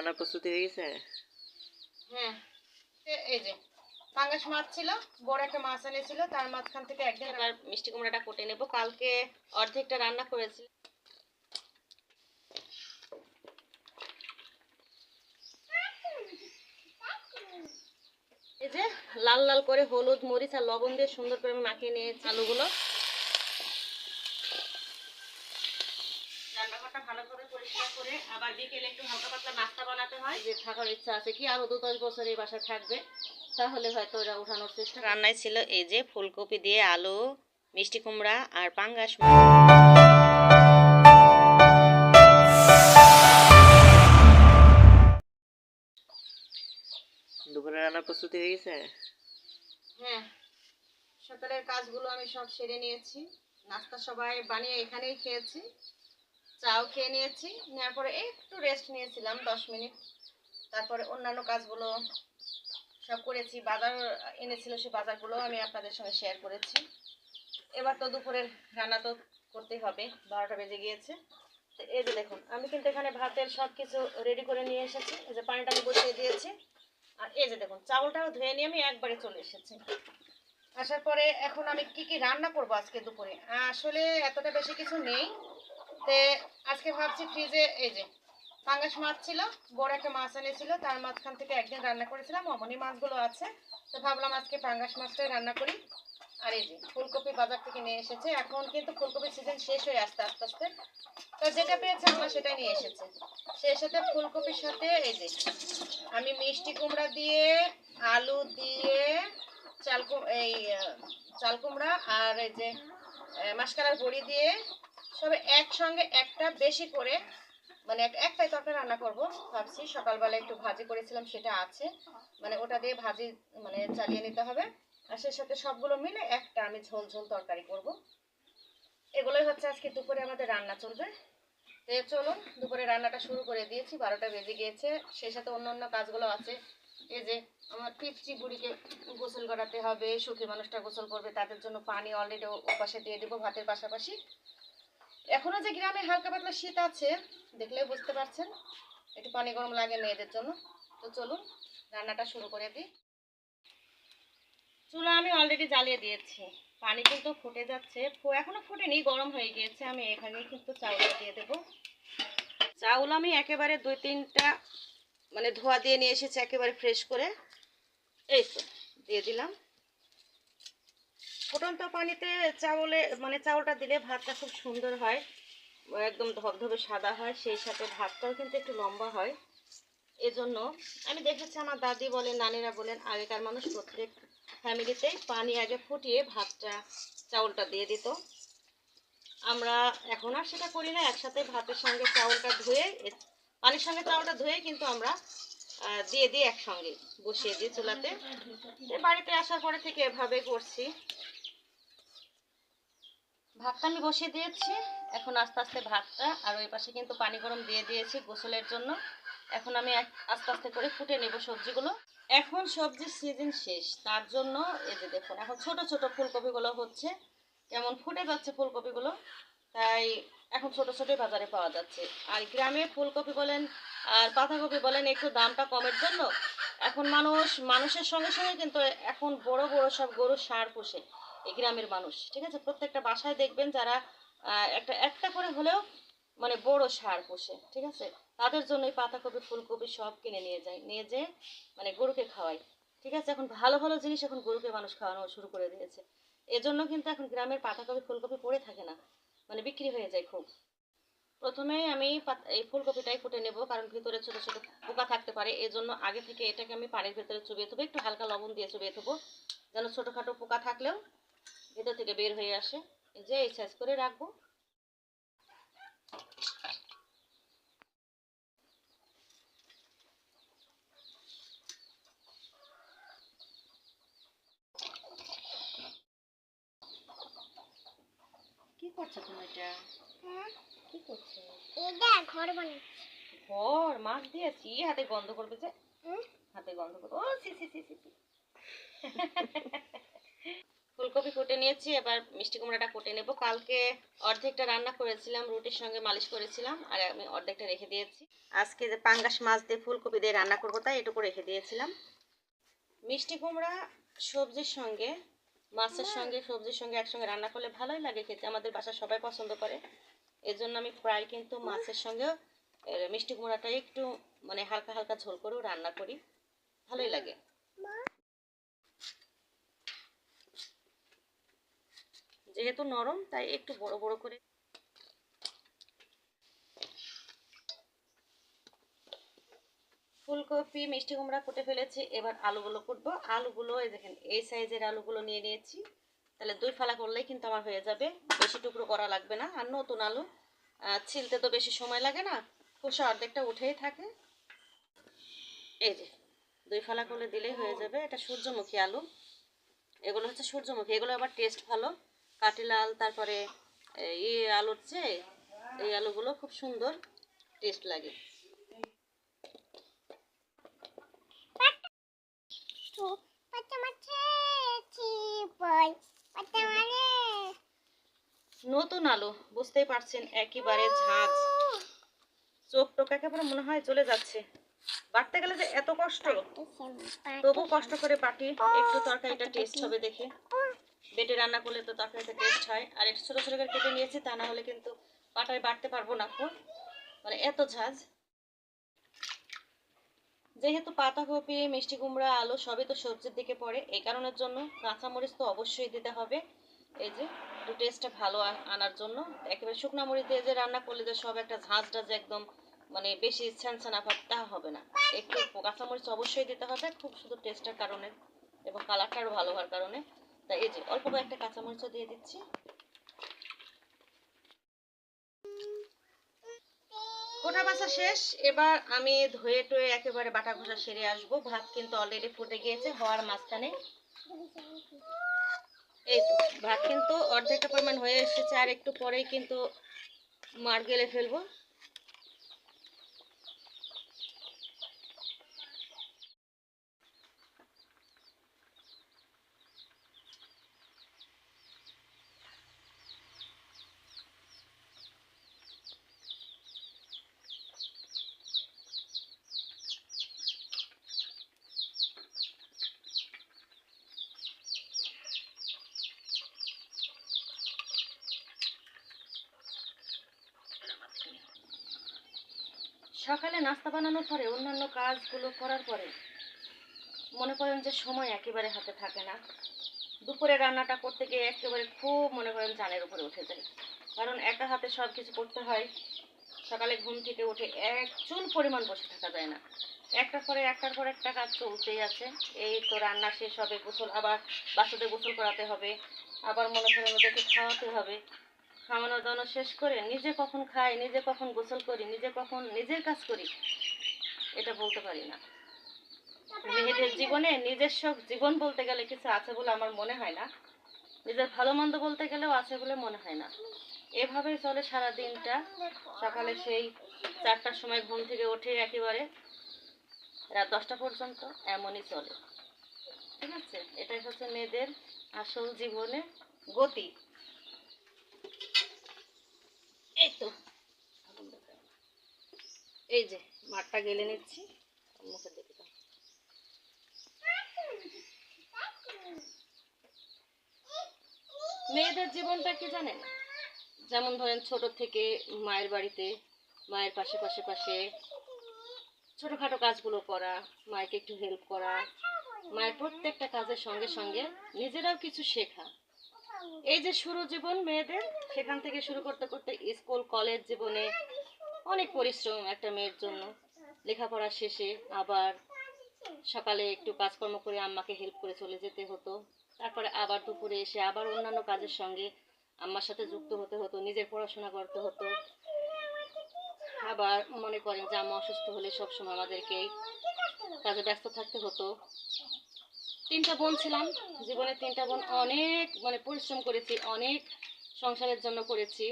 রান্নার প্রস্তুতি হয়ে গেছে? হ্যাঁ, এই যে পাঙ্গাস মাছ ছিল, বড় একটা মাছ এনেছিল, তার মাঝখান থেকে একদিন আর মিষ্টি কুমড়াটা কেটে নেব। কালকে অর্ধেকটা রান্না করেছি। এই যে লাল লাল করে হলুদ মরিচ আর লবণ দিয়ে সুন্দর করে আমি মাখিয়ে নিয়েছি আলুগুলো। রান্নাঘরটা ভালোভাবে পরিষ্কার করে আবার বিকেলে একটু হালকা পাতলা নাস্তা বানাতে হয়। যে থাকার ইচ্ছা আছে কি আরো 2-10 বছর এই বাসায় থাকবে, তাহলে হয়তো ওরা উঠানোর চেষ্টা। রান্নায় ছিল এই যে ফুলকপি দিয়ে আলু, মিষ্টি কুমড়া আর পাঙ্গাস মাছ। দুপুরে রান্নার প্রস্তুতি হয়ে গেছে? হ্যাঁ, সকালের কাজগুলো আমি সব সেরে নিয়েছি। নাস্তা সবাই বানিয়ে এখানেই খেয়েছি, চাও খেয়ে নিয়েছি। নেওয়ার পরে একটু রেস্ট নিয়েছিলাম 10 মিনিট। তারপরে অন্যান্য কাজগুলো সব করেছি। বাজার এনেছিল, সেই বাজারগুলো আমি আপনাদের সঙ্গে শেয়ার করেছি। এবার তো দুপুরের রান্না তো করতেই হবে, 12টা বেজে গিয়েছে। তো এই যে দেখুন, আমি কিন্তু এখানে ভাতের সব কিছু রেডি করে নিয়ে এসেছি। এই যে পানিটা আমি বসিয়ে দিয়েছি। আর এই যে দেখুন, চাউলটাও ধুয়ে নিয়ে আমি একবারে চলে এসেছি। আসার পরে এখন আমি কি কি রান্না করব আজকে দুপুরে, আসলে এতটা বেশি কিছু নেই। তে আজকে ভাবছি ফ্রিজে এই যে পাঙ্গাস মাছ ছিল, বড় একটা মাছ এনেছিল, তার মাঝখান থেকে একদিন রান্না করেছিলাম, অমনি মাছগুলো আছে। তো ভাবলাম আজকে পাঙ্গাস মাছটাই রান্না করি। আর এই যে ফুলকপি বাজার থেকে নিয়ে এসেছে। এখন কিন্তু ফুলকপির সিজন শেষ হয়ে আসতে আস্তে আস্তে, তো যেটা পেয়েছে আমরা সেটাই নিয়ে এসেছে। সেই সাথে ফুলকপির সাথে এই যে আমি মিষ্টি কুমড়া দিয়ে, আলু দিয়ে, চাল কুমড়া আর এই যে মাসকালার বড়ি দিয়ে সবে একসঙ্গে একটা বেশি করে, মানে একটাই তরকারি রান্না করব ভাবছি। সকালবেলা একটু ভাজি করেছিলাম, সেটা আছে, মানে ওটা দিয়ে ভাজি মানে চালিয়ে নিতে হবে। আর সেই সাথে সবগুলো মিলে একটা আমি ঝোল ঝোল তরকারি করব। এগুলোই হচ্ছে আজকে দুপুরে আমাদের রান্না চলবে। তো চলুন দুপুরে রান্নাটা শুরু করে দিয়েছি, 12টা বেজে গিয়েছে। সেই সাথে অন্য অন্য কাজগুলো আছে। এই যে আমার পিচ্চি বুড়িকে গোসল করাতে হবে, সুখী মানুষটা গোসল করবে, তাদের জন্য পানি অলরেডি ও পাশে দিয়ে দেবো ভাতের পাশাপাশি। এখনো যে গ্রামে হালকা পাতলা শীত আছে দেখলেই বুঝতে পারছেন, একটু পানি গরম লাগে মেয়েদের জন্য। তো চলুন রান্নাটা শুরু করে দিই। চুলা আমি অলরেডি জ্বালিয়ে দিয়েছি, পানি কিন্তু ফুটে যাচ্ছে, এখনো ফুটেনি, গরম হয়ে গিয়েছে। আমি এখানে কিন্তু চাউলটা দিয়ে দেবো। চাউল আমি একেবারে 2-3টা মানে ধোয়া দিয়ে নিয়ে এসেছি, একেবারে ফ্রেশ করে। এই তো দিয়ে দিলাম। ফুটন্ত পানিতে চাউলটা দিলে ভাতটা খুব সুন্দর হয়, একদম ধবধবে সাদা হয়, সেই সাথে ভাতটাও কিন্তু একটু লম্বা হয়। এজন্য আমি দেখেছি আমার দাদি বলেন, নানিরা বলেন, আগেকার মানুষ প্রত্যেক ফ্যামিলিতেই পানি আগে ফুটিয়ে চাউলটা দিয়ে দিত। আমরা এখন আর সেটা করি না, একসাথে ভাতের সঙ্গে চাউলটা ধুয়ে, পানির সঙ্গে চাউলটা ধুয়ে কিন্তু আমরা দিয়ে দিই, একসঙ্গে বসিয়ে দিই চুলাতে। বাড়িতে আসার পরে থেকে এভাবে করছি। ভাতটা আমি বসিয়ে দিয়েছি, এখন আস্তে আস্তে ভাতটা, আর ওই পাশে কিন্তু পানি গরম দিয়ে দিয়েছি গোসলের জন্য। এখন আমি আস্তে আস্তে করে ফুটে নেব সবজিগুলো। এখন সবজির সিজন শেষ, তার জন্য এই যে দেখুন এখন ছোট ছোট ফুলকপিগুলো হচ্ছে, কেমন ফুটে যাচ্ছে ফুলকপিগুলো, তাই এখন ছোট ছোটই বাজারে পাওয়া যাচ্ছে। আর গ্রামে ফুলকপি বলেন আর বাঁধাকপি বলেন একটু দামটা কমের জন্য এখন মানুষের সঙ্গে সঙ্গে কিন্তু এখন বড় বড় সব গরুর ষাঁড় পোষে এই গ্রামের মানুষ। ঠিক আছে, প্রত্যেকটা বাসায় দেখবেন যারা একটা একটা করে হলেও মানে বড় ষাঁড় পোষে। ঠিক আছে, তাদের জন্য এই পাতাকপি ফুলকপি সব কিনে নিয়ে যেয়ে মানে গরুকে খাওয়াই। ঠিক আছে, এখন ভালো ভালো জিনিস এখন গরুকে মানুষ খাওয়ানো শুরু করে দিয়েছে। এজন্য কিন্তু এখন গ্রামের পাতাকপি ফুলকপি পড়ে থাকে না, মানে বিক্রি হয়ে যায় খুব। প্রথমে আমি এই ফুলকপিটাই ফুটে নেব, কারণ ভিতরে ছোট ছোট পোকা থাকতে পারে। এজন্য আগে থেকে এটাকে আমি পানির ভেতরে চুবিয়ে দেবো, একটু হালকা লবণ দিয়ে চুবিয়ে দেবো, যেন ছোটোখাটো পোকা থাকলেও ভেতর থেকে বের হয়ে আসে। এই যে এই সাইজ করে রাখবো। কি করছো তুমি এটা? কি করছো? এটা ঘর বানাচ্ছি। ঘর মাছ দিয়েছি, হাতে গন্ধ করবে যে, হাতে গন্ধ করবে। ও সি সি সি সি। ফুলকপি কুটে নিয়েছি, এবার মিষ্টি কুমড়াটা কুটে নেব। কালকে অর্ধেকটা রান্না করেছিলাম, রুটির সঙ্গে মালিশ করেছিলাম, আর আমি অর্ধেকটা রেখে দিয়েছি। আজকে যে পাঙ্গাস মাছ দিয়ে ফুলকপি দিয়ে রান্না করবো তাই এটুকু রেখে দিয়েছিলাম। মিষ্টি কুমড়া সবজির সঙ্গে, মাছের সঙ্গে, সবজির সঙ্গে একসঙ্গে রান্না করলে ভালোই লাগে খেতে, আমাদের বাসায় সবাই পছন্দ করে। এর জন্য আমি প্রায় কিন্তু মাছের সঙ্গেও মিষ্টি কুমড়াটা একটু মানে হালকা হালকা ঝোল করেও রান্না করি, ভালোই লাগে। যেহেতু নরম তাই একটু বড় বড় করে। ফুলকপি মিষ্টি কুমড়া কুটে ফেলেছি, এবার আলুগুলো কুটবো। আলুগুলো এই দেখেন এই সাইজের আলুগুলো নিয়ে নিয়েছি, তাহলে 2 ফালা করলেই কিন্তু আমার হয়ে যাবে, বেশি টুকরো করা লাগবে না। আর নতুন আলু ছিলতে তো বেশি সময় লাগে না, খোসা অর্ধেকটা উঠেই থাকে। এই যে 2 ফালা করলে দিলেই হয়ে যাবে। এটা সূর্যমুখী আলু, এগুলো হচ্ছে সূর্যমুখী, এগুলো আবার টেস্ট ভালো। কাটিলাল তারপরে আলুর চেয়ে এই আলুগুলো খুব সুন্দর টেস্ট লাগে। নতুন আলু বুঝতেই পারছেন, একেবারে ঝাঁজ, চোখ টোক একেবারে মনে হয় চলে যাচ্ছে। বাটতে গেলে যে এত কষ্ট, তবু কষ্ট করে বাটি, একটু তরকারিটা টেস্ট হবে দেখে। বেটে রান্না করলে তো তরকারিটা টেস্ট হয়। আর একটু ছোটো ছোটো করে কেটে নিয়েছি, তা না হলে কিন্তু পাটায় বাটতে পারবো না, খুব মানে এত ঝাঁজ। যেহেতু পাতাকপি মিষ্টি কুমড়া আলু সবই তো সবজির দিকে পড়ে, এই কারণের জন্য কাঁচামরিচ তো অবশ্যই দিতে হবে। এই যে একটু টেস্টটা ভালো আনার জন্য। একেবারে শুকনা মরিচ দিয়ে যে রান্না করলে যে সব একটা ঝাঁঝটা যে একদম মানে বেশি ছ্যানছানা ভাব তা হবে না, একটু কাঁচামরিচ অবশ্যই দিতে হবে, খুব শুধু টেস্টের কারণে এবং কালারটা আরও ভালো হওয়ার কারণে। তাই এই যে অল্প কয়েকটা কাঁচামরিচও দিয়ে দিচ্ছি। কোটা বাছা শেষ, এবার আমি ধুয়ে টুয়ে একেবারে বাটা ঘষা সেরে আসবো। ভাত কিন্তু অলরেডি ফুটে গিয়েছে হওয়ার মাঝখানে। এই তো ভাত কিন্তু অর্ধেকটা পরিমাণ হয়ে এসেছে, আর একটু পরেই কিন্তু মার গেলে ফেলবো। সকালে নাস্তা বানানোর পরে অন্যান্য কাজগুলো করার পরে মনে করেন যে সময় একেবারে হাতে থাকে না। দুপুরে রান্নাটা করতে গিয়ে একেবারে খুব মনে করেন জানের উপরে উঠে যায়, কারণ একা হাতে সব কিছু করতে হয়। সকালে ঘুম থেকে উঠে এক চুল পরিমাণ বসে থাকা যায় না, একটার পর একটা কাজ চলতেই আছে। এই তো রান্না শেষ হবে, গোসল, আবার বাচ্চাদের গোসল করাতে হবে, আবার মনে করেন ওদেরকে খাওয়াতে হবে। খাওয়ানো দাওয়ানো শেষ করে নিজে কখন খাই, নিজে কখন গোসল করি, নিজে কখন নিজের কাজ করি, এটা বলতে পারি না। মেয়েদের জীবনে নিজস্ব জীবন বলতে গেলে কিছু আছে বলে আমার মনে হয় না, নিজের ভালো মন্দ বলতে গেলেও আছে বলে মনে হয় না। এভাবেই চলে সারা দিনটা। সকালে সেই 4টার সময় ঘুম থেকে উঠে একেবারে রাত 10টা পর্যন্ত এমনই চলে। ঠিক আছে, এটাই হচ্ছে মেয়েদের আসল জীবনে গতি। এই তো এই যে মাঠটা গেলে নিচ্ছি, মুখে দেখে দাও। মেয়েদের জীবনটা কি জানেন, যেমন ধরেন ছোট থেকে মায়ের বাড়িতে, মায়ের পাশে ছোটখাটো কাজগুলো করা, মাকে একটু হেল্প করা, মায়ের প্রত্যেকটা কাজের সঙ্গে সঙ্গে নিজেরাও কিছু শেখা। এই যে শুরু জীবন মেয়েদের, সেখান থেকে শুরু করতে করতে স্কুল কলেজ জীবনে অনেক পরিশ্রম একটা মেয়ের জন্য। লেখাপড়া শেষে আবার সকালে একটু কাজকর্ম করে আম্মাকে হেল্প করে চলে যেতে হতো, তারপরে আবার দুপুরে এসে আবার অন্যান্য কাজের সঙ্গে আম্মার সাথে যুক্ত হতে হতো, নিজের পড়াশোনা করতে হতো। আবার মনে করেন যে আম্মা অসুস্থ হলে সবসময় আমাদেরকে কাজে ব্যস্ত থাকতে হতো। 3টা বোন ছিলাম জীবনে, 3টা বোন অনেক মানে পরিশ্রম করেছি, অনেক সংসারের জন্য করেছি,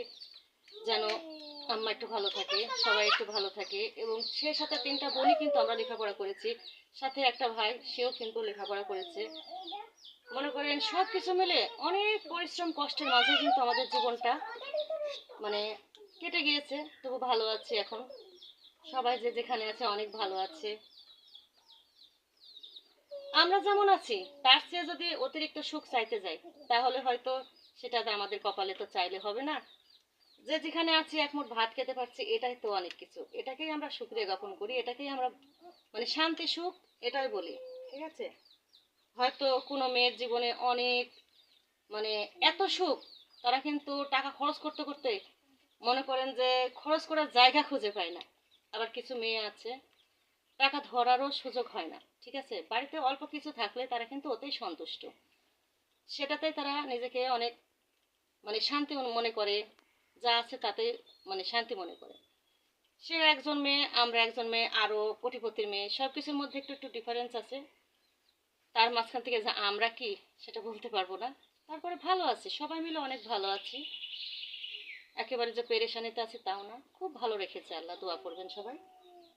যেন আম্মা একটু ভালো থাকে, সবাই একটু ভালো থাকে। এবং সে সাথে 3টা বোনই কিন্তু আমরা লেখাপড়া করেছি, সাথে একটা ভাই, সেও কিন্তু লেখাপড়া করেছে। মনে করেন সব কিছু মিলে অনেক পরিশ্রম কষ্টের মাঝে কিন্তু আমাদের জীবনটা মানে কেটে গিয়েছে। তবু ভালো আছি এখন, সবাই যে যেখানে আছে অনেক ভালো আছে। আমরা যেমন আছি তার চেয়ে যদি অতিরিক্ত সুখ চাইতে যাই তাহলে হয়তো সেটা তো আমাদের কপালে তো চাইলে হবে না। যে যেখানে আছি এক মুঠ ভাত খেতে পারছি এটাই তো অনেক কিছু, এটাকেই আমরা শুকরিয়া জ্ঞাপন করি, এটাকেই আমরা মানে শান্তি সুখ এটাই বলি। ঠিক আছে, হয়তো কোনো মেয়ের জীবনে অনেক মানে এত সুখ, তারা কিন্তু টাকা খরচ করতে করতে মনে করেন যে খরচ করার জায়গা খুঁজে পায় না। আবার কিছু মেয়ে আছে টাকা ধরারও সুযোগ হয় না। ঠিক আছে, বাড়িতে অল্প কিছু থাকলে তারা কিন্তু ওতেই সন্তুষ্ট, সেটাতে তারা নিজেকে অনেক মানে শান্তি মনে করে, যা আছে তাতে মানে শান্তি মনে করে। সে একজন মেয়ে, আমরা একজন মেয়ে, আরো কোটিপতির মেয়ে, সবকিছুর মধ্যে একটু একটু ডিফারেন্স আছে। তার মাঝখান থেকে যে আমরা কি সেটা বলতে পারবো না। তারপরে ভালো আছি, সবাই মিলে অনেক ভালো আছি। একেবারে যে পেরেশানিতে আছি তাও না, খুব ভালো রেখেছে আল্লাহ, দোয়া করবেন সবাই।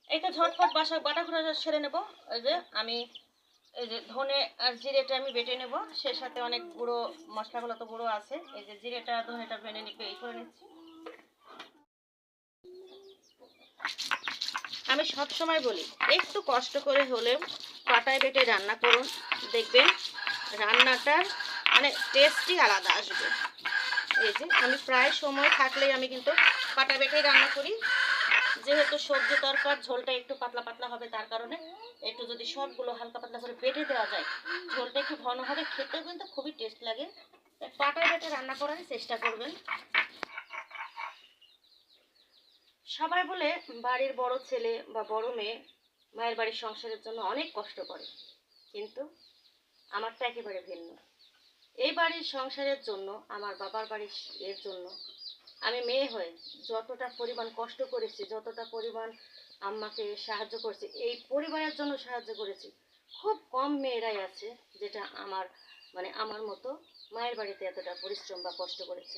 এই তো ঝটফট বাসা বাটা করে সেরে নেবো। এই যে আমি এই যে ধনে আর জিরেটা আমি বেটে নেব, সে সাথে অনেক গুঁড়ো মশলাগুলো তো গুঁড়ো আছে। এই যে জিরেটা ধনেটা ভেঙে নিবে এই করে নিচ্ছি। আমি সব সময় বলি একটু কষ্ট করে হলেও পাটায় বেটে রান্না করুন, দেখবেন রান্নাটার মানে টেস্টই আলাদা আসবে। এই যে আমি প্রায় সময় থাকলেই আমি কিন্তু পাটা বেটে রান্না করি, যেহেতু সবজি তরকার ঝোলটা একটু পাতলা পাতলা হবে তার কারণে একটু যদি সবগুলো হালকা পাতলা করে বেটে দেওয়া যায় ঝোলটা একটু ঘন হবে, খেতেও কিন্তু খুবই টেস্ট লাগে। পাটায় বেটে রান্না করার চেষ্টা করবেন। সবাই বলে বাড়ির বড় ছেলে বা বড় মেয়ে মায়ের বাড়ির সংসারের জন্য অনেক কষ্ট করে, কিন্তু আমারটা একেবারে ভিন্ন। এই বাড়ির সংসারের জন্য, আমার বাবার বাড়ির এর জন্য আমি মেয়ে হয়ে যতটা পরিমাণ কষ্ট করেছি, যতটা পরিমাণ আম্মাকে সাহায্য করেছি, এই পরিবারের জন্য সাহায্য করেছি, খুব কম মেয়েরাই আছে যেটা আমার মানে আমার মতো মায়ের বাড়িতে এতটা পরিশ্রম বা কষ্ট করেছে।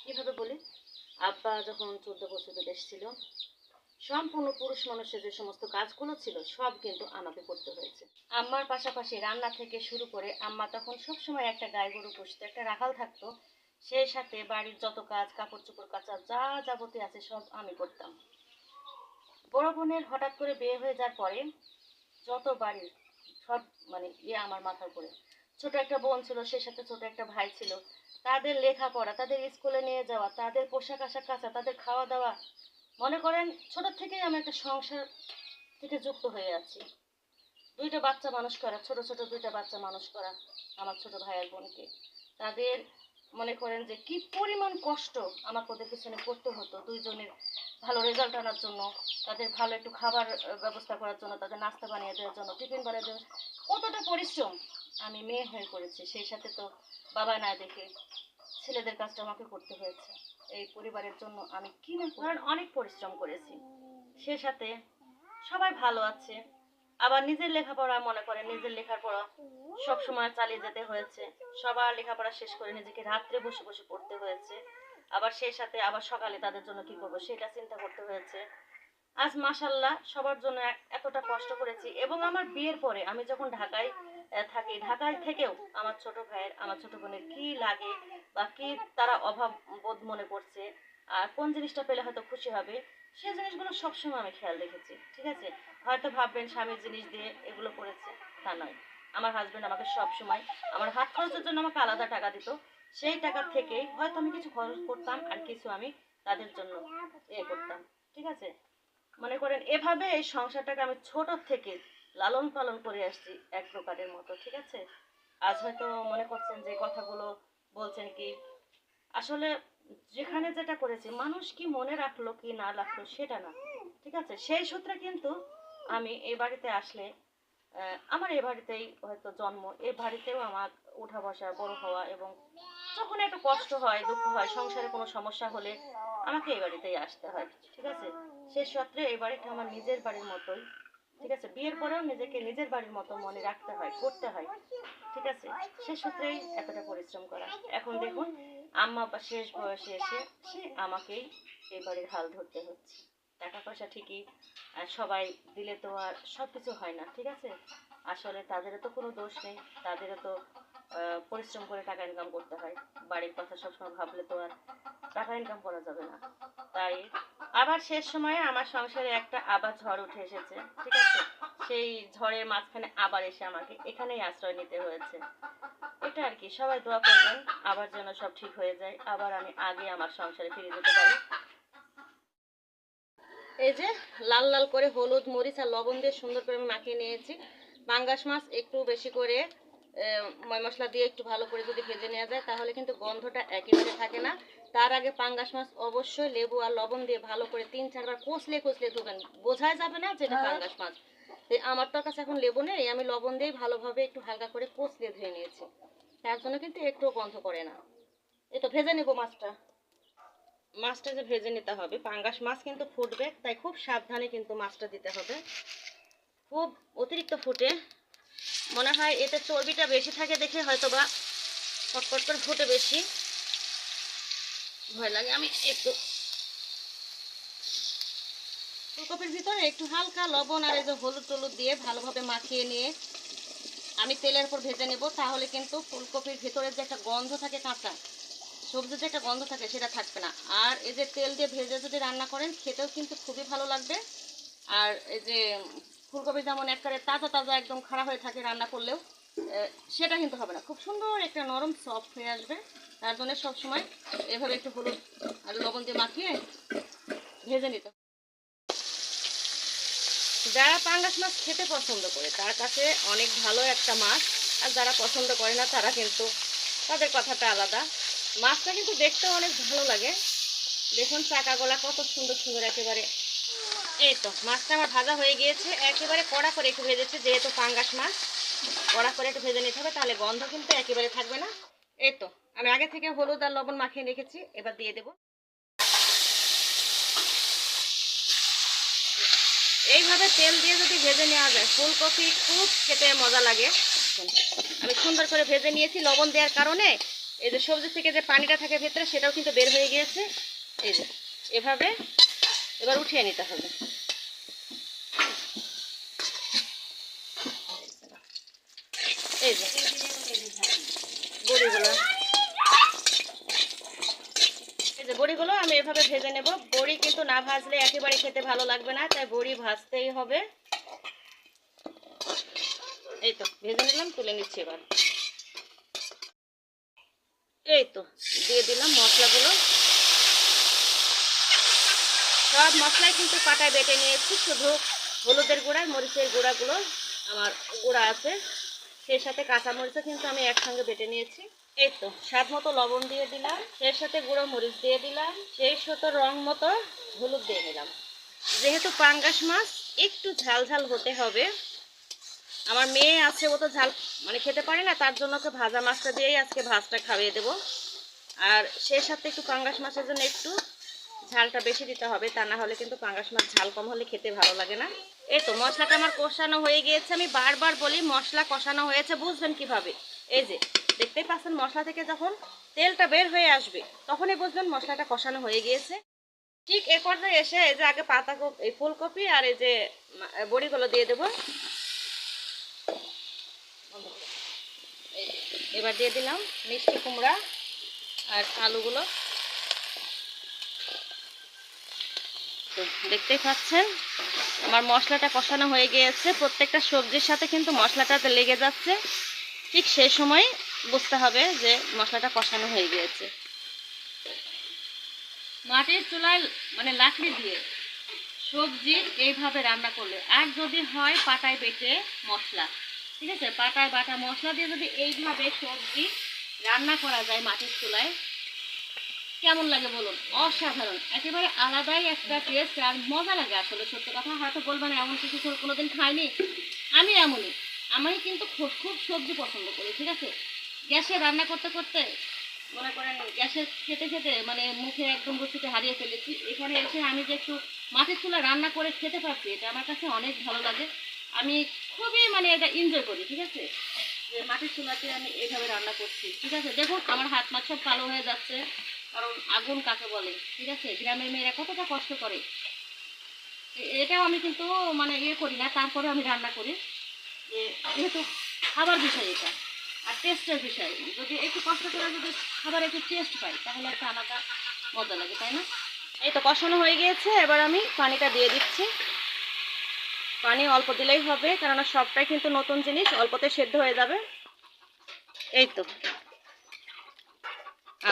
কীভাবে বলি, আব্বা যখন 14 বছর বিদেশ ছিল, সম্পূর্ণ পুরুষ মানুষের যে সমস্ত কাজগুলো ছিল সব কিন্তু আমাকে করতে হয়েছে। আম্মার পাশাপাশি রান্না থেকে শুরু করে আম্মা তখন সবসময় একটা গাই গরু পুষতো, একটা রাখাল থাকতো, সেই সাথে বাড়ির যত কাজ, কাপড় চোপড় কাচা যা যাবতীয় আছে সব আমি করতাম। বড় বোনের হঠাৎ করে বিয়ে হয়ে যাওয়ার পরে যত বাড়ির সব মানে আমার মাথার উপরে। ছোট একটা বোন ছিল, সে সাথে ছোট একটা ভাই ছিল, তাদের লেখাপড়া, তাদের স্কুলে নিয়ে যাওয়া, তাদের পোশাক আশাক কাচা, তাদের খাওয়া দাওয়া, মনে করেন ছোট থেকেই আমি একটা সংসার থেকে যুক্ত হয়ে আছি। দুইটা বাচ্চা মানুষ করা, ছোট ছোট দুইটা বাচ্চা মানুষ করা আমার ছোট ভাই আর বোনকে, তাদের মনে করেন যে কি পরিমাণ কষ্ট আমাকে ওদের পিছনে করতে হতো দুইজনের ভালো রেজাল্ট আনার জন্য, তাদের ভালো একটু খাবার ব্যবস্থা করার জন্য, তাদের নাস্তা বানিয়ে দেওয়ার জন্য, টিফিন বানিয়ে দেওয়ার, কতটা পরিশ্রম আমি মেয়ে হয়ে করেছি। সেই সাথে তো বাবা না দেখে ছেলেদের কাজটা আমাকে করতে হয়েছে। এই পরিবারের জন্য আমি কি না অনেক পরিশ্রম করেছি। সে সাথে সবাই ভালো আছে, আবার নিজের লেখাপড়া মনে করেন নিজের লেখাপড়া সব সময় চালিয়ে যেতে হয়েছে। সবার লেখাপড়া শেষ করে নিজেকে রাত্রে বসে বসে পড়তে হয়েছে, আবার সেই সাথে আবার সকালে তাদের জন্য কি করবো সেটা চিন্তা করতে হয়েছে। আজ মাশাল্লাহ সবার জন্য এতটা কষ্ট করেছি। এবং আমার বিয়ের পরে আমি যখন ঢাকায় থাকি, ঢাকায় থেকেও আমার ছোট ভাইয়ের, আমার ছোট বোনের কি লাগে বা কি তারা অভাব বোধ মনে করছে আর কোন জিনিসটা পেলে হয়তো খুশি হবে, সেই জিনিসগুলো সবসময় আমি খেয়াল রেখেছি। ঠিক আছে, হয়তো ভাববেন স্বামীর জিনিস দিয়ে এগুলো করেছে, তা নয়। আমার হাজবেন্ড আমাকে সব সময় আমার হাত খরচের জন্য আমাকে আলাদা টাকা দিত, সেই টাকা থেকেই হয়তো আমি কিছু খরচ করতাম আর কিছু আমি তাদের জন্য করতাম। ঠিক আছে, মনে করেন এভাবে এই সংসারটাকে আমি ছোট থেকে লালন পালন করে আসছি এক প্রকারের মতো। ঠিক আছে, আজ হয়তো মনে করছেন যে কথাগুলো বলছেন কি, আসলে যেখানে যেটা করেছি মানুষ কি মনে রাখলো কি না রাখলো সেটা না। ঠিক আছে, সেই সূত্রে কিন্তু আমি এই বাড়িতে আসলে আমার এই বাড়িতেই হয়তো জন্ম, এই বাড়িতেও আমার উঠা বসা, বড় হওয়া, এবং যখন একটু কষ্ট হয়, দুঃখ হয়, সংসারে কোনো সমস্যা হলে আমাকে এই বাড়িতেই আসতে হয়। ঠিক আছে, সে সূত্রে এই বাড়িটা আমার নিজের বাড়ির মতোই। ঠিক আছে, বিয়ের পরেও নিজেকে নিজের বাড়ির মতো মনে রাখতে হয়, করতে হয়। ঠিক আছে, সে সূত্রেই এতটা পরিশ্রম করা। এখন দেখুন আম্মা বা শেষ বয়সে এসে সে আমাকেই এই বাড়ির হাল ধরতে হচ্ছে। টাকা পয়সা ঠিকই সবাই দিলে তো আর সব কিছু হয় না। ঠিক আছে, আসলে তাদেরও তো কোনো দোষ নেই, তাদেরও তো পরিশ্রম করে টাকা ইনকাম করতে হয়। বাড়ির কথা সবসময় ভাবলে তো আর টাকা ইনকাম করা যাবে না। তাই আবার শেষ সময়ে আমার সংসারে একটা আবার ঝড় উঠে এসেছে, ঠিক আছে? সেই ঝড়ের মাঝখানে আবার এসে আমাকে এখানেই আশ্রয় নিতে হয়েছে। এটা আর কি, সবাই দোয়া করবেন আবার যেন সব ঠিক হয়ে যায়, আবার আমি আগে আমার সংসারে ফিরে যেতে পারি। এই যে লাল লাল করে হলুদ মরিচ আর লবণ দিয়ে সুন্দর করে আমি মাখিয়ে নিয়েছি। পাঙ্গাস মাছ একটু বেশি করে ময় মশলা দিয়ে একটু ভালো করে যদি ভেজে নেওয়া যায় তাহলে কিন্তু গন্ধটা একেবারে থাকে না। তার আগে পাঙ্গাস মাছ অবশ্যই লেবু আর লবণ দিয়ে ভালো করে 3-4 বার কষলে কষলে ধুবেন, বোঝাই যাবে না যেটা পাঙ্গাস মাছ। আমার তো কাছে এখন লেবু নেই, আমি লবণ দিয়ে ভালোভাবে একটু হালকা করে কষলে ধুয়ে নিয়েছি, তার জন্য কিন্তু একটু গন্ধ করে না। এই তো ভেজে নেবো মাছটা। মাছটা যে ভেজে নিতে হবে, পাঙ্গাস মাছ কিন্তু ফুটবে, তাই খুব সাবধানে কিন্তু মাছটা দিতে হবে। খুব অতিরিক্ত ফুটে মনে হয় এতে চর্বিটা বেশি থাকে দেখে হয়তো বা ফটফট করে ফুটে বেশি, ভয় লাগে। আমি একটু ফুলকপির ভিতরে একটু হালকা লবণ আর এই যে হলুদ টলুদ দিয়ে ভালোভাবে মাখিয়ে নিয়ে আমি তেলের উপর ভেজে নেব, তাহলে কিন্তু ফুলকপির ভিতরে যে একটা গন্ধ থাকে, কাঁচা সবজির যে একটা গন্ধ থাকে সেটা থাকবে না। আর এই যে তেল দিয়ে ভেজে যদি রান্না করেন খেতেও কিন্তু খুবই ভালো লাগবে। আর এই যে ফুলকপি যেমন একবারে তাজা তাজা একদম খাড়া হয়ে থাকে রান্না করলেও সেটা কিন্তু হবে না, খুব সুন্দর একটা নরম সফট হয়ে আসবে। তার জন্য সবসময় এভাবে একটু হলুদ আর লবণ দিয়ে মাখিয়ে ভেজে নিতে। যারা পাঙ্গাস মাছ খেতে পছন্দ করে তার কাছে অনেক ভালো একটা মাছ, আর যারা পছন্দ করে না তারা কিন্তু তাদের কথাটা আলাদা। মাছটা কিন্তু দেখতেও অনেক ভালো লাগে, দেখুন চাকা গলা কত সুন্দর সুন্দর একেবারে। এই তো মাছটা আমার ভাজা হয়ে গিয়েছে, একেবারে কড়া করে একটু ভেজেছে, যেহেতু পাঙ্গাস মাছ কড়া করে একটু ভেজে নিতে হবে, তাহলে গন্ধ কিন্তু একেবারে থাকবে না। এই তো আমি আগে থেকে হলুদ আর লবণ মাখিয়ে রেখেছি, এবার দিয়ে দেব। এইভাবে তেল দিয়ে যদি ভেজে নেওয়া যায় ফুলকপি খুব খেতে মজা লাগে। আমি সুন্দর করে ভেজে নিয়েছি, লবণ দেওয়ার কারণে এই যে সবজি থেকে যে পানিটা থাকে ভেতরে সেটাও কিন্তু বের হয়ে গিয়েছে। এই যে এভাবে এবার উঠিয়ে নিতে হবে। এই যে বড়িগুলো, এই যে বড়িগুলো আমি এভাবে ভেজে নেব। বড়ি কিন্তু না ভাজলে একেবারে খেতে ভালো লাগবে না, তাই বড়ি ভাজতেই হবে। এই তো ভেজে নিলাম, তুলে নিচ্ছি এবার। এই তো দিয়ে দিলাম মশলাগুলো, সব মশলাই কিন্তু পাটায় বেটে নিয়েছি, শুধু হলুদের গুঁড়া মরিচের গুঁড়াগুলো আমার গুঁড়া আছে, সেই সাথে কাঁচামরিচও কিন্তু আমি একসঙ্গে বেটে নিয়েছি। এই তো স্বাদ মতো লবণ দিয়ে দিলাম, সেই সাথে গুঁড়ো মরিচ দিয়ে দিলাম, সেই সাথে রং মতো হলুদ দিয়ে দিলাম। যেহেতু পাঙ্গাস মাছ একটু ঝাল ঝাল হতে হবে, আমার মেয়ে আছে ও তো ঝাল মানে খেতে পারে না, তার জন্য ওকে ভাজা মাছটা দিয়েই আজকে ভাতটা খাইয়ে দেবো। আর সেই সাথে একটু পাঙ্গাস মাছের জন্য একটু ঝালটা বেশি দিতে হবে, তা না হলে কিন্তু পাঙ্গাস মাছ ঝাল কম হলে খেতে ভালো লাগে না। এই তো মশলাটা আমার কষানো হয়ে গিয়েছে, আমি বারবার বলি মশলা কষানো হয়েছে বুঝবেন কিভাবে, এই যে দেখতেই পাচ্ছেন মশলা থেকে যখন তেলটা বের হয়ে আসবে তখনই বুঝবেন মশলাটা কষানো হয়ে গিয়েছে। ঠিক এ পর্যায়ে এসে এই যে আগে পাতাকপি এই ফুলকপি আর এই যে বড়িগুলো দিয়ে দেবো। এবার দিয়ে দিলাম মিষ্টি কুমড়া আর আলুগুলো। তো দেখতেই পাচ্ছেন আমার মশলাটা কষানো হয়ে গিয়েছে, প্রত্যেকটা সবজির সাথে কিন্তু মশলাটাতে লেগে যাচ্ছে, ঠিক সেই সময় বুঝতে হবে যে মশলাটা কষানো হয়ে গিয়েছে। মাটির চুলায় মানে লাকড়ি দিয়ে সবজি এইভাবে রান্না করলে, আর যদি হয় পাটায় বেটে মশলা, ঠিক আছে, পাটায় বাটা মশলা দিয়ে যদি এইভাবে সবজি রান্না করা যায় মাটির চুলায়, কেমন লাগে বলুন? অসাধারণ, একেবারে আলাদাই একটা টেস্ট আর মজা লাগে। আসলে সত্যি কথা, হয়তো বলবেন এমন কিছু কোনোদিন খাইনি, আমি এমনই, আমি কিন্তু খুব খুব সবজি পছন্দ করি, ঠিক আছে। গ্যাসে রান্না করতে করতে মনে করেন গ্যাসে খেতে খেতে মানে মুখে একদম রুচিতে হারিয়ে ফেলেছি, এখানে এসে আমি যে একটু মাটির চুলা রান্না করে খেতে পারছি এটা আমার কাছে অনেক ভালো লাগে। আমি খুবই মানে এটা এনজয় করি, ঠিক আছে, যে মাটির চুলাতে আমি এইভাবে রান্না করছি। ঠিক আছে, দেখুন আমার হাত মাছ সব কালো হয়ে যাচ্ছে, কারণ আগুন কাকে বলে, ঠিক আছে, গ্রামের মেয়েরা কতটা কষ্ট করে, এটাও আমি কিন্তু মানে ইয়ে করি না, তারপরে আমি রান্না করি, যেহেতু খাবার বিষয় এটা। আর টেস্টের বিষয়, যদি একটু কষ্ট করে যদি খাবার একটু টেস্ট পাই তাহলে একটা আলাদা মজা লাগে, তাই না? এই তো কষানো হয়ে গিয়েছে, এবার আমি পানিটা দিয়ে দিচ্ছি। পানি অল্প দিলেই হবে, কেননা সবটাই কিন্তু নতুন জিনিস, অল্পতে সেদ্ধ হয়ে যাবে। এই তো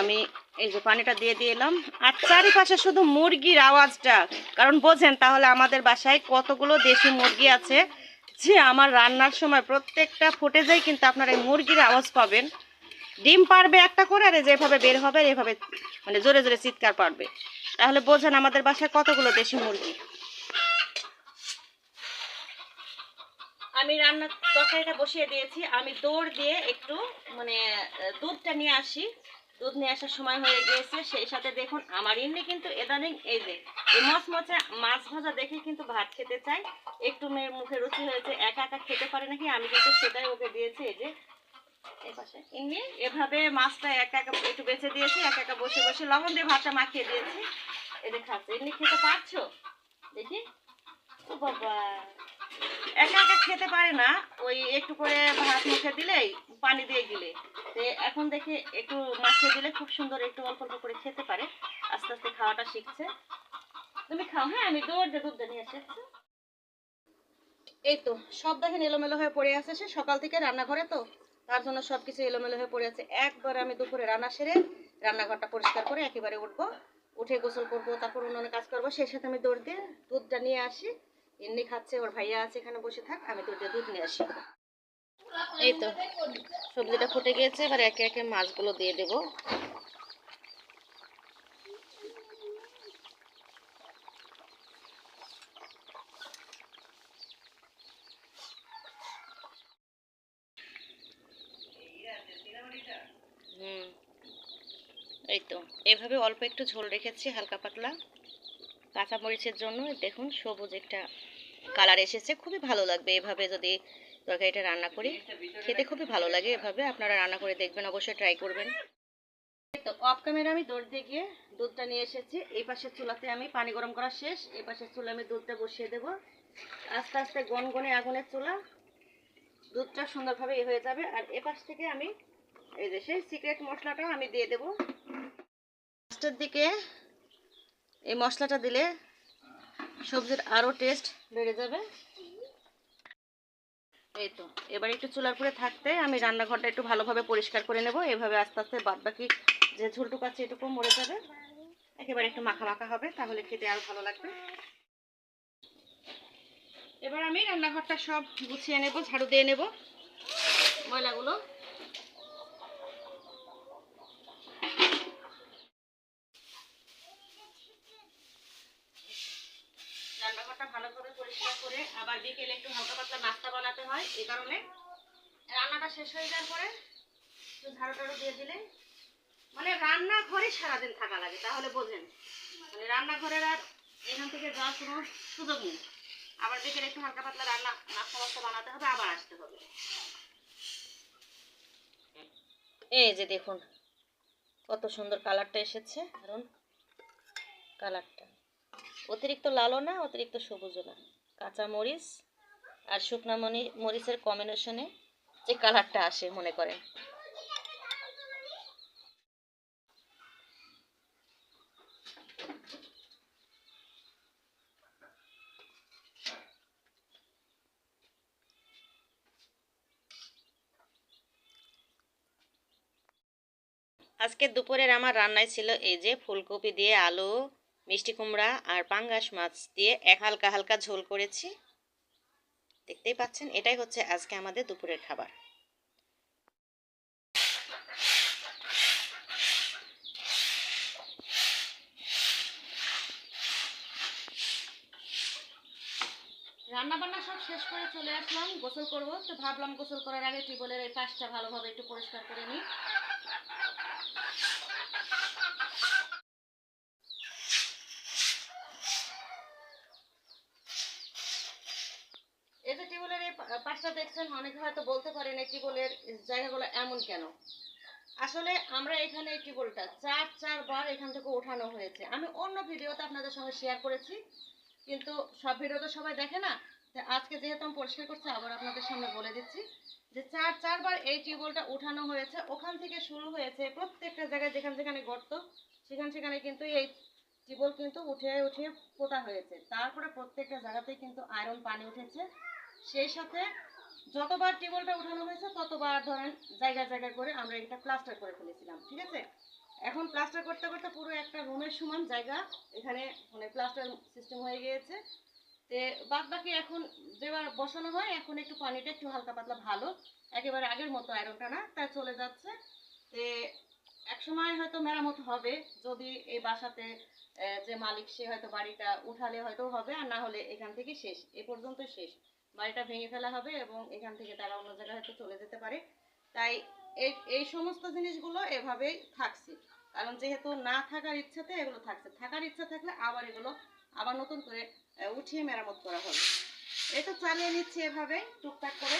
আমি এই যে পানিটা দিয়ে দিলাম। আর চারিপাশে শুধু মুরগির আওয়াজটা, কারণ বোঝেন তাহলে আমাদের বাসায় কতগুলো দেশি মুরগি আছে, যে আমার রান্নার সময় প্রত্যেকটা ফুটেজেই কিন্তু আপনারা এই মুরগির আওয়াজ পাবেন। ডিম পারবে একটা করে, আর যেভাবে বের হবে এভাবে মানে জোরে জোরে চিৎকার পারবে, তাহলে বোঝেন আমাদের বাসায় কতগুলো দেশি মুরগি। আমি রান্নার তরকারিটা বসিয়ে দিয়েছি। আমি দৌড় দিয়ে একটু মানে দুধটা নিয়ে আসি, দুধ নিয়ে আসার সময় হয়ে গিয়েছে। সেই সাথে দেখুন আমার ইন্নি কিন্তু ইদানিং এই যে এই মচমচে মাছ ভাজা দেখে কিন্তু ভাত খেতে চাই। একটু মেয়ের মুখে রুচি হয়েছে, একা একা খেতে পারে নাকি, আমি কিন্তু সেটাই ওকে দিয়েছি। এই যে এই পাশে ইন্নি এভাবে মাছটা একা একা একটু বেছে দিয়েছি, একা একা বসে বসে লবণ দিয়ে ভাতটা মাখিয়ে দিয়েছি। এদের খাচ্ছে। ইন্নি খেতে পারছো? দেখি। ও বাবা, একা একা খেতে পারে না, ওই একটু করে ভাত মুখে দিলেই পানি দিয়ে গিলে। এখন দেখে একটু মাখিয়ে দিলে খুব সুন্দর একটু অল্প অল্প করে খেতে পারে, আস্তে আস্তে খাওয়াটা শিখছে। তুমি খাও, হ্যাঁ আমি দৌড় দুধ নিয়ে এসেছি। এই তো সব দেখেন এলোমেলো হয়ে পড়ে আছে, সে সকাল থেকে রান্নাঘরে তো তার জন্য সবকিছু এলোমেলো হয়ে পড়ে আছে। একবার আমি দুপুরে রান্না সেরে রান্নাঘরটা পরিষ্কার করে একেবারে উঠবো, উঠে গোসল করবো, তারপর অন্য কাজ করবো। সেই সাথে আমি দৌড় দিয়ে দুধটা নিয়ে আসি। এমনি খাচ্ছে, ওর ভাইয়া আছে এখানে বসে থাক, আমি দুধ নিয়ে আসি। এই তো সবজিটা ফুটে গিয়েছে, এবার একে একে মাছগুলো দিয়ে দেব। এই তো এভাবে অল্প একটু ঝোল রেখেছি, হালকা পাতলা, কাঁচা মরিচের জন্য। দেখুন সবুজ একটা কালার এসেছে, খুবই ভালো লাগবে এভাবে যদি তরকারিটা রান্না করি, খেতে খুবই ভালো লাগে। এভাবে আপনারা রান্না করে দেখবেন, অবশ্যই ট্রাই করবেন। তো অফ ক্যামেরা আমি দৌড় দিয়ে গিয়ে দুধটা নিয়ে এসেছি। এই পাশের চুলাতে আমি পানি গরম করা শেষ, এই পাশের চুলা আমি দুধটা বসিয়ে দেব। আস্তে আস্তে গনগনে আগুনের চুলা, দুধটা সুন্দরভাবে হয়ে যাবে। আর এ পাশ থেকে আমি এই যে সেই সিক্রেট মশলাটা আমি দিয়ে দেব। লাস্টের দিকে এই মশলাটা দিলে সবজির আরও টেস্ট বেড়ে যাবে। এই তো এবার একটু চুলার উপরে থাকতে আমি রান্নাঘরটা একটু ভালোভাবে পরিষ্কার করে নেব। এভাবে আস্তে আস্তে বাদবাকি যে ঝোলটুকু আছে এটুকু মরে যাবে, একেবারে একটু মাখা মাখা হবে, তাহলে খেতে আরো ভালো লাগবে। এবার আমি রান্নাঘরটা সব গুছিয়ে নেব, ঝাড়ু দিয়ে নেব ময়লাগুলো। রান্নাঘরটা ভালোভাবে পরিষ্কার করে আবার বিকেলে একটু হালকা পাতলা নাস্তা বানাতে হয়, এই কারণে রান্নাটা শেষ হয়ে যাওয়ার পরে একটু ঝাড়ু টাড়ু দিয়ে দিলে মানে রান্নাঘরে সারাদিন থাকা লাগে, তাহলে বোঝেন মানে রান্নাঘরের আর এখান থেকে যাওয়ার কোনো সুযোগ নেই। আবার বিকেলে একটু হালকা পাতলা নাস্তা বাস্তা বানাতে হবে, আবার আসতে হবে। এই যে দেখুন কত সুন্দর কালারটা এসেছে, কারণ কালারটা অতিরিক্ত লালও না অতিরিক্ত সবুজও না, কাঁচা মরিচ আর শুকনা মরিচের কম্বিনেশনে যে কালারটা আসে মনে করেন। আজকে দুপুরের আমার রান্নায় ছিল এই যে ফুলকপি দিয়ে আলু, মিষ্টি কুমড়া আর পাঙ্গাস মাছ দিয়ে এক হালকা হালকা ঝোল করেছি। দেখতেই পাচ্ছেন, এটাই হচ্ছে আজকে আমাদের দুপুরের খাবার। রান্না বান্না সব শেষ করে চলে আসলাম, গোসল করব। তো ভাবলাম গোসল করার আগে টিউবওয়েলের এই পাশটা ভালোভাবে একটু পরিষ্কার করে নিই। এই যে টিউবওয়েলের এই পাশটা দেখছেন, অনেকে হয়তো বলতে পারেন এই টিউবওয়েলের জায়গাগুলো এমন কেন। আসলে আমরা এখানে এই টিউবওয়েলটা চারবার এখান থেকে ওঠানো হয়েছে। আমি অন্য ভিডিওতে আপনাদের সঙ্গে শেয়ার করেছি, কিন্তু সব ভিডিও তো সবাই দেখে না, তো আজকে যেহেতু আমি পরিষ্কার করছি আবার আপনাদের সামনে বলে দিচ্ছি যে চারবার এই টিউবওয়েলটা উঠানো হয়েছে। ওখান থেকে শুরু হয়েছে প্রত্যেকটা জায়গায় যেখানে যেখানে গর্ত সেখানে কিন্তু এই টিউবওয়েল কিন্তু উঠিয়ে উঠিয়ে পোতা হয়েছে। তারপরে প্রত্যেকটা জায়গাতেই কিন্তু আয়রন পানি উঠেছে। সেই সাথে যতবার টিউবওয়েলটা উঠানো হয়েছে ততবার ধরেন জায়গায় জায়গায় করে আমরা এটা প্লাস্টার করে ফেলেছিলাম, ঠিক আছে। এখন প্লাস্টার করতে করতে পুরো একটা রুমের সমান জায়গা এখানে মানে প্লাস্টার সিস্টেম হয়ে গিয়েছে। তে বাদ বাকি এখন যেবার বসানো হয় এখন একটু পানিটা একটু হালকা পাতলা ভালো, একেবারে আগের মতো আয়রনটা না, তা চলে যাচ্ছে। তে একসময় হয়তো মেরামত হবে যদি এই বাসাতে যে মালিক সে হয়তো বাড়িটা উঠালে হয়তো হবে, আর না হলে এখান থেকে শেষ, এ পর্যন্ত শেষ। বাড়িটা ভেঙে ফেলা হবে এবং এখান থেকে তারা অন্য জায়গায় হয়তো চলে যেতে পারে। তাই এই সমস্ত জিনিসগুলো এভাবেই থাকছে, কারণ যেহেতু না থাকার ইচ্ছাতে এগুলো থাকছে। থাকার ইচ্ছা থাকলে আবার এগুলো আবার নতুন করে উঠিয়ে মেরামত করা হবে। এটা চালিয়ে নিচ্ছি এভাবে টুকটাক করে।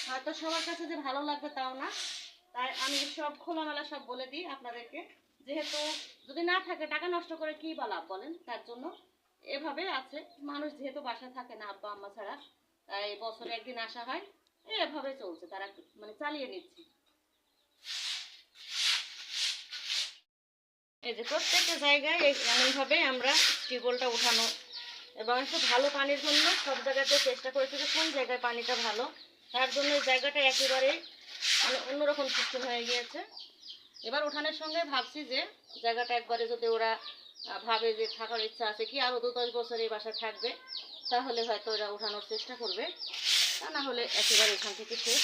হয়তো সবার কাছে যে ভালো লাগবে তাও না, তাই আমি সব খোলামেলা সব বলে দিই আপনাদেরকে। যেহেতু যদি না থাকে টাকা নষ্ট করে কি বা লাভ বলেন, তার জন্য এভাবে আছে। মানুষ যেহেতু বাসায় থাকে না আব্বা আম্মা ছাড়া, তাই বছরে একদিন আসা হয়, এভাবে চলছে, তারা মানে চালিয়ে নিচ্ছে। এই যে প্রত্যেকটা জায়গায় এমনভাবে আমরা টিউবওয়েলটা উঠানো এবং একটু ভালো পানির জন্য সব জায়গাতে চেষ্টা করেছি যে কোন জায়গায় পানিটা ভালো, তার জন্য এই জায়গাটা একেবারে মানে অন্যরকম সিস্টেম হয়ে গিয়েছে। এবার উঠানের সঙ্গে ভাবছি যে জায়গাটা একবারে যদি ওরা ভাবে যে থাকার ইচ্ছা আছে কি আরও 2-10 বছর এই বাসায় থাকবে, তাহলে হয়তো ওরা উঠানোর চেষ্টা করবে, তা না হলে একেবারে এখান থেকে শেষ।